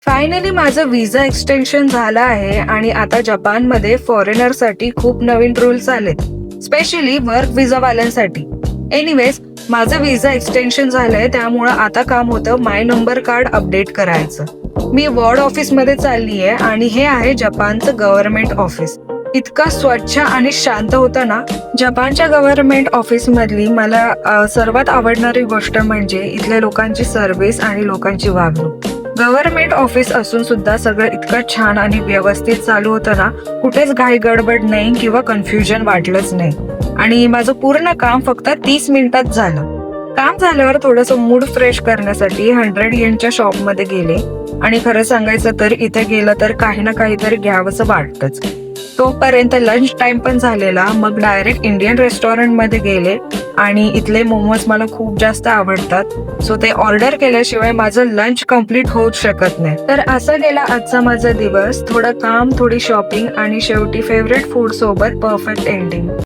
Finally माझं visa extension झालं आहे आणि आता जपानमध्ये फॉरेनरसाठी खूप नवीन रूल्स आलेत, स्पेशली वर्क व्हिसा वाल्यांसाठी. एनिवेज, माझं व्हिसा एक्सटेन्शन झालंय, त्यामुळं आता काम होतं माय नंबर कार्ड अपडेट करायचं. मी वॉर्ड ऑफिसमध्ये चाललीये आणि हे आहे जपानचं गव्हर्नमेंट ऑफिस. इतका स्वच्छ आणि शांत होतं ना. जपानच्या गव्हर्नमेंट ऑफिस मधली मला सर्वात आवडणारी गोष्ट म्हणजे इथल्या लोकांची सर्व्हिस आणि लोकांची वागणूक. गव्हर्नमेंट ऑफिस असून सुद्धा सगळं इतकं छान आणि व्यवस्थित चालू होतं ना. कुठेच घाई गडबड नाही किंवा कन्फ्युजन वाटलंच नाही. आणि माझं पूर्ण काम फक्त 30 मिनिटात झालं. काम झाल्यावर थोडंसं मूड फ्रेश करण्यासाठी 100 येनच्या शॉपमध्ये गेले आणि खरं सांगायचं तर इथे गेलं तर काही ना काहीतरी घ्यावंसं वाटतंच. तोपर्यंत लंच टाइम पण झालेला. मग डायरेक्ट इंडियन रेस्टॉरंट मध्ये गेले आणि इथले मोमोज मला खूप जास्त आवडतात, सो ते ऑर्डर केल्याशिवाय माझं लंच कम्प्लीट होऊच शकत नाही. तर असा गेला आजचा माझा दिवस. थोडं काम, थोडी शॉपिंग आणि शेवटी फेवरेट फूड सोबत परफेक्ट एंडिंग.